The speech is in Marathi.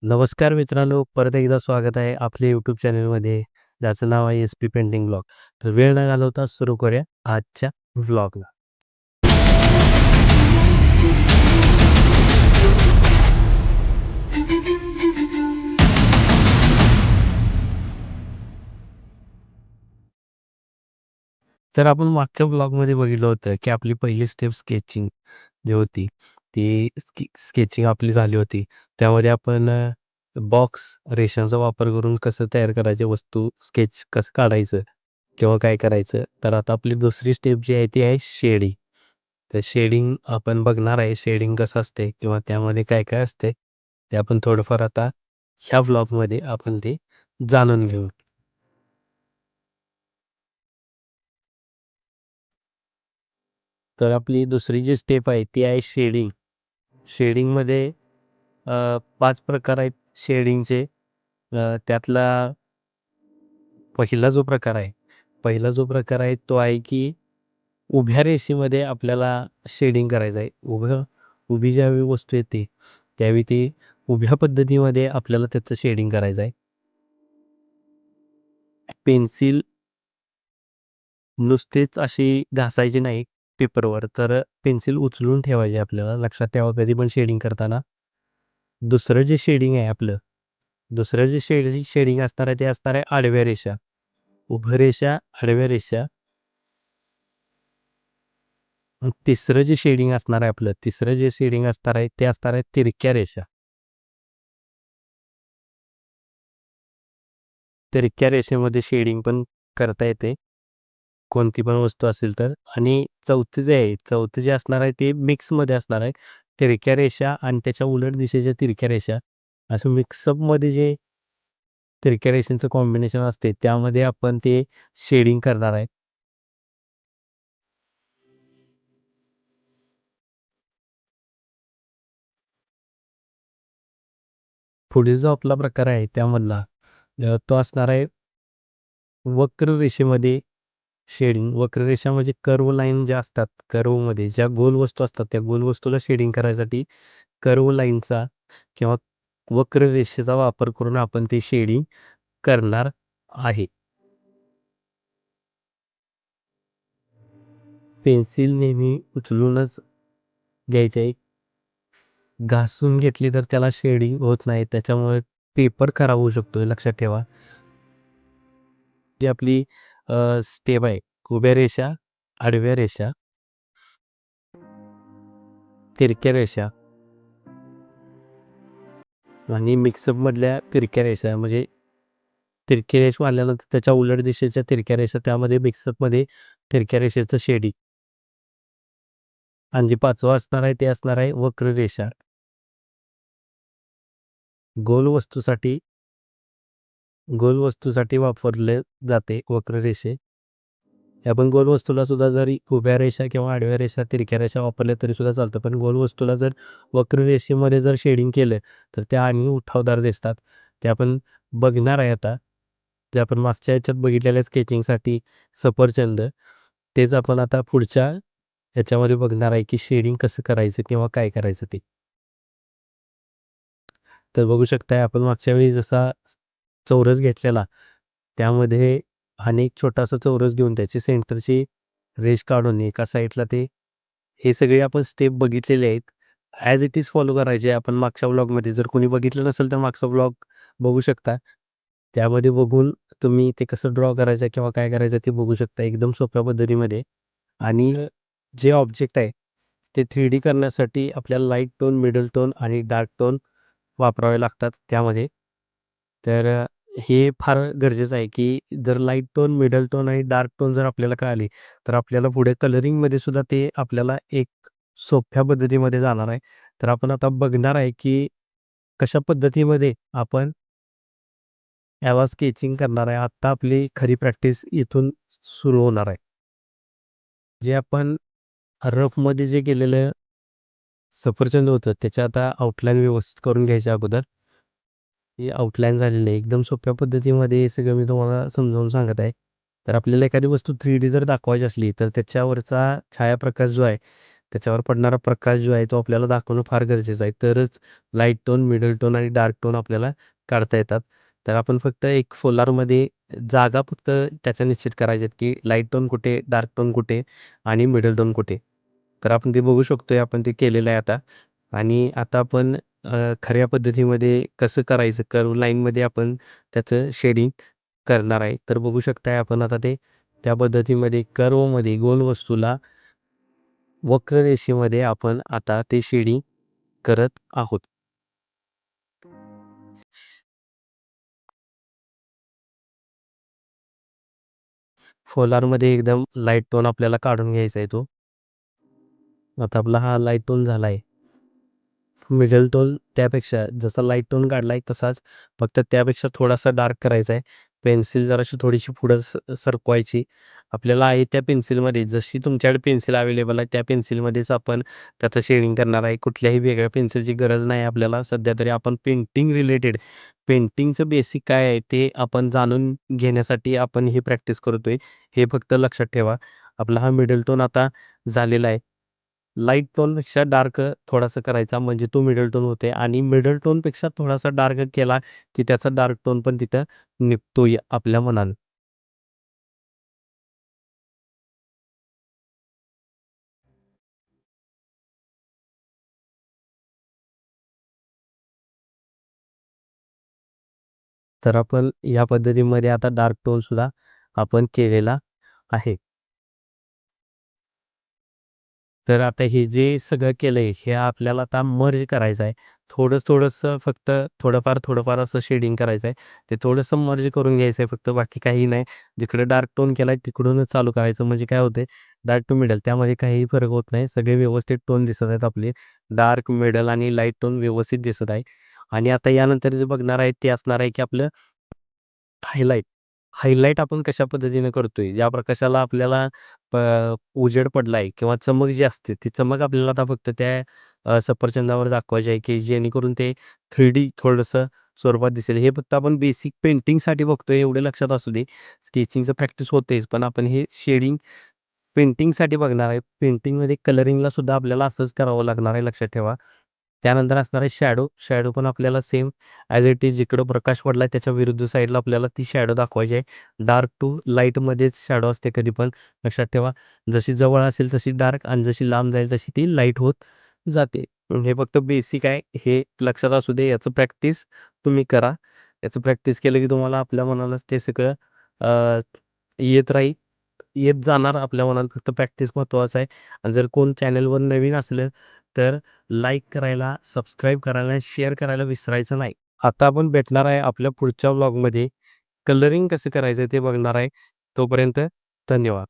नमस्कार मित्रांनो, परत एकदा स्वागत आहे आपल्या यूट्यूब चॅनलमध्ये, ज्याचं नाव आहे एस पी पेंटिंग ब्लॉग. तर वेळ न घालवता सुरू करूया आजच्या व्लॉगला. तर आपण मागच्या ब्लॉगमध्ये बघितलं होतं, की आपली पहिली स्टेप स्केचिंग जी होती, ती स्केचिंग आपली झाली होती. त्यामध्ये आपण बॉक्स रेषांचा वापर करून कसं तयार करायचे वस्तू, स्केच कसं काढायचं किंवा काय करायचं. तर आता आपली दुसरी स्टेप जी आहे ती आहे शेडिंग. तर शेडिंग आपण बघणार आहे, शेडिंग कसं असते किंवा त्यामध्ये काय-काय असते, ते आपण थोडंफार आता ह्या व्लॉगमध्ये आपण ते जाणून घेऊ. तर आपली दुसरी जी स्टेप आहे ती आहे शेडिंग. शेडिंगमध्ये 5 प्रकार आहेत शेडिंगचे. त्यातला पहिला जो प्रकार आहे तो आहे की उभ्या रेषेमध्ये आपल्याला शेडिंग करायचं आहे. उभी ज्यावेळी वस्तू येते, त्यावेळी ती उभ्या पद्धतीमध्ये आपल्याला त्याचं शेडिंग करायचं आहे. पेन्सिल नुसतेच अशी घासायची नाही पेपरवर, तर पेन्सिल उचलून ठेवायची आपल्याला. लक्षात ठेवा कधी पण शेडिंग करताना. दुसरं जे शेडिंग आहे आपलं, दुसरं जे शेडिंग असणार आहे, ते असणार आहे आडव्या रेषा. उभ्या रेषा, आडव्या रेषा. तिसरं जे शेडिंग असणार आहे आपलं, तिसरं जे शेडिंग असणार आहे, ते असणार आहे तिरक्या रेषा. तिरक्या रेषेमध्ये शेडिंग पण करता येते, कोणती पण वस्तू असेल तर. आणि चौथं जे असणार आहे, ते मिक्समध्ये असणार आहे. तिरक्या रेषा आणि त्याच्या उलट दिशेच्या तिरक्या रेषा, असं मिक्सअपमध्ये जे तिरक्या रेषांचं कॉम्बिनेशन असते, त्यामध्ये आपण ते शेडिंग करणार आहे. पुढील जो आपला प्रकार आहे त्यामधला तो असणार आहे वक्र रेषेमध्ये शेडिंग. वक्ररेषा म्हणजे कर्व लाईन ज्या असतात, कर्वमध्ये ज्या गोल वस्तू असतात, त्या गोल वस्तूला शेडिंग करायसाठी कर्व लाईनचा किंवा वक्ररेषेचा वापर करून आपण ते शेडिंग करणार आहे. पेन्सिल नेहमी उचलूनच घ्यायची आहे. घासून घेतली तर त्याला शेडिंग होत नाही. त्याच्यामुळे पेपर खराब होऊ शकतो, हे लक्षात ठेवा. जी आपली स्टेप आहे, उभ्या रेषा, आडव्या रेषा, तिरक्या रेषा आणि मिक्सअपमधल्या तिरक्या रेषा. म्हणजे तिरकी रेष मारल्यानंतर त्याच्या उलट दिशेच्या तिरक्या रेषा, त्यामध्ये मिक्सअपमध्ये तिरक्या रेषेचं शेडिंग. आणि जे 5वं असणार आहे ते असणार आहे वक्ररेषा. गोल वस्तूसाठी गोल वस्तूसाठी वापरले जाते वक्ररेषे. आपण गोल वस्तूला सुद्धा जरी उभ्या रेषा किंवा आडव्या रेषा, तिरक्या रेषा वापरल्या तरी सुद्धा चालतं. पण गोल वस्तूला जर वक्ररेषेमध्ये जर शेडिंग केलं, तर त्या आणि उठावदार दिसतात. ते आपण बघणार आहे आता. ते आपण मागच्या ह्याच्यात बघितलेल्या स्केचिंगसाठी सफरचंद, तेच आपण आता पुढच्या ह्याच्यामध्ये बघणार आहे, की शेडिंग कसं करायचं किंवा काय करायचं ते. तर बघू शकताय आपण मागच्या वेळी जसा चौरस घेतलेला, त्यामध्ये आणि एक छोटासा चौरस घेऊन त्याची सेंटरची रेष काढून एका साईडला ते, हे सगळे आपण स्टेप बघितलेले आहेत. ॲज इट इज फॉलो करायचे आहे आपण मागच्या व्लॉगमध्ये. जर कोणी बघितलं नसेल तर मागचा व्लॉग बघू शकता. त्यामध्ये बघून तुम्ही ते कसं ड्रॉ करायचं किंवा काय करायचं ते बघू शकता एकदम सोप्या पद्धतीमध्ये. आणि जे ऑब्जेक्ट आहे, ते 3D करण्यासाठी आपल्याला लाईट टोन, मिडल टोन आणि डार्क टोन वापरावे लागतात त्यामध्ये. तर हे फार गरजेचं आहे, की जर लाईट टोन, मिडल टोन आणि डार्क टोन जर आपल्याला कळाले, तर आपल्याला पुढे कलरिंगमध्ये सुद्धा ते आपल्याला एक सोप्या पद्धतीमध्ये जाणार आहे. तर आपण आता बघणार आहे, की कशा पद्धतीमध्ये आपण याला स्केचिंग करणार आहे. आत्ता आपली खरी प्रॅक्टिस इथून सुरू होणार आहे. जे आपण रफमध्ये जे केलेलं सफरचंद होतं, त्याच्या आता आउटलाईन व्यवस्थित करून घ्यायच्या अगोदर. हे आउटलाईन झालेलं आहे. एकदम सोप्या पद्धतीमध्ये हे सगळं मी तुम्हाला समजावून सांगत आहे. तर आपल्याला एखादी वस्तू 3D जर दाखवायची असली, तर त्याच्यावरचा छायाप्रकाश जो आहे, त्याच्यावर पडणारा प्रकाश जो आहे तो आपल्याला दाखवणं फार गरजेचं आहे. तरच लाईट टोन, मिडल टोन आणि डार्क टोन आपल्याला काढता येतात. तर आपण फक्त एक फोल्डरमध्ये जागा फक्त त्याच्या निश्चित करायच्या आहेत, की लाईट टोन कुठे, डार्क टोन कुठे आणि मिडल टोन कुठे. तर आपण ते बघू शकतोय. आपण ते केलेलं आहे आता. आणि आता आपण खऱ्या पद्धतीमध्ये कसं करायचं कर्व्ह लाईनमध्ये आपण त्याचं शेडिंग करणार आहे. तर बघू शकताय आपण आता ते त्या पद्धतीमध्ये कर्व्हमध्ये गोल वस्तूला वक्ररेषेमध्ये आपण आता ते शेडिंग करत आहोत. फोलारमध्ये एकदम लाईट टोन आपल्याला काढून घ्यायचा आहे तो. आता आपला हा लाईट टोन झाला आहे. मिडल टोन त्यापेक्षा जसा लाईट टोन काढलाय तसाच फक्त त्यापेक्षा थोडासा डार्क करायचा आहे. पेन्सिल जराशी थोडीशी पुढं सरकवायची. आपल्याला आहे त्या पेन्सिलमध्ये जशी तुमच्याकडे पेन्सिल अवेलेबल आहे त्या पेन्सिलमध्येच आपण त्याचं शेडिंग करणार आहे. कुठल्याही वेगळ्या पेन्सिलची गरज नाही आपल्याला सध्या तरी. आपण पेंटिंग रिलेटेड पेंटिंगचं बेसिक काय आहे ते आपण जाणून घेण्यासाठी आपण ही प्रॅक्टिस करतोय. हे फक्त लक्षात ठेवा. आपला हा मिडल टोन आता झालेला आहे. लाईट टोनपेक्षा डार्क थोडासा करायचा म्हणजे तो मिडल टोन होते आणि मिडल टोनपेक्षा थोडासा डार्क केला, की त्याचा डार्क टोन पण तिथं निघतोय आपल्या मनानं. तर आपण या पद्धतीमध्ये आता डार्क टोनसुद्धा आपण केलेला आहे. तर आता हे जे सगळं केलंय, हे आपल्याला आता मर्ज करायचं आहे. थोडंसं फक्त थोडंफार असं शेडिंग करायचं आहे. ते थोडंसं मर्ज करून घ्यायचं आहे फक्त बाकी काही नाही. जिकडे डार्क टोन केलाय तिकडूनच चालू करायचं म्हणजे काय होतंय डार्क टू मिडल त्यामध्ये काहीही फरक होत नाही. सगळे व्यवस्थित टोन दिसत आहेत आपले. डार्क, मिडल आणि लाईट टोन व्यवस्थित दिसत आहे. आणि आता यानंतर जे बघणार आहे ते असणार आहे की आपलं हायलाइट. हायलाइट आपण कशा पद्धतीने करतोय, ज्या प्रकाशाला आपल्याला प उजेड पडलाय किंवा चमक जी असते, ती चमक आपल्याला आता फक्त त्या सफरचंदावर दाखवायची आहे, की जेणेकरून ते 3D थोडंसं स्वरूपात दिसेल. हे फक्त आपण बेसिक पेंटिंगसाठी बघतोय एवढं लक्षात असू दे. स्केचिंगचं प्रॅक्टिस होतेच, पण आपण हे शेडिंग पेंटिंगसाठी बघणार आहे. पेंटिंगमध्ये कलरिंगला सुद्धा आपल्याला असंच करावं लागणार आहे, लक्षात ठेवा. त्यानंतर असणार आहे शॅडो. शॅडो पण आपल्याला सेम ॲज इट इज जिकडं प्रकाश पडलाय त्याच्या विरुद्ध साईडला आपल्याला ती शॅडो दाखवायची आहे. डार्क टू लाईटमध्येच शॅडो असते कधी पण लक्षात ठेवा. जशी जवळ असेल तशी डार्क आणि जशी लांब जाईल तशी ती लाईट होत जाते. हे फक्त बेसिक आहे. हे लक्षात असू दे. याचं प्रॅक्टिस तुम्ही करा. याचं प्रॅक्टिस केलं की तुम्हाला आपल्या मनालाच ते सगळं अ, येत राहील. येत जाणार आपल्या मनात फक्त प्रॅक्टिस महत्त्वाचं आहे. आणि जर कोण चॅनलवर नवीन असलं तर लाईक करायला, सबस्क्राईब करायला, शेअर करायला विसरायचं नाही. आता आपण भेटणार आहे आपल्या पुढच्या व्लॉगमध्ये. कलरिंग कसं करायचं ते बघणार आहे. तोपर्यंत धन्यवाद.